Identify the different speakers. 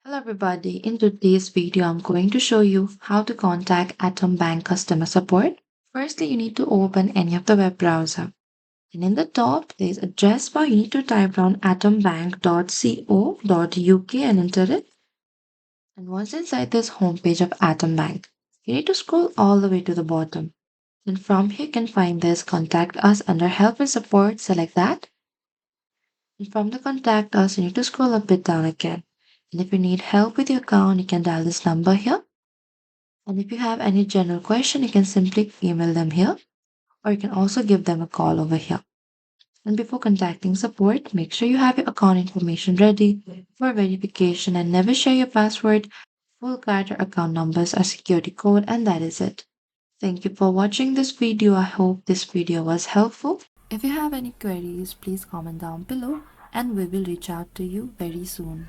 Speaker 1: Hello everybody, in today's video I'm going to show you how to contact Atom Bank customer support. Firstly, you need to open any of the web browser. And in the top, there is address bar. You need to type down atombank.co.uk and enter it. And once inside this homepage of Atom Bank, you need to scroll all the way to the bottom. And from here you can find this contact us under help and support. Select that. And from the contact us, you need to scroll a bit down again. And if you need help with your account, you can dial this number here. And if you have any general question, you can simply email them here, or you can also give them a call over here. And before contacting support, make sure you have your account information ready for verification and never share your password, full card or account numbers or security code, and that is it. Thank you for watching this video. I hope this video was helpful. If you have any queries, please comment down below and we will reach out to you very soon.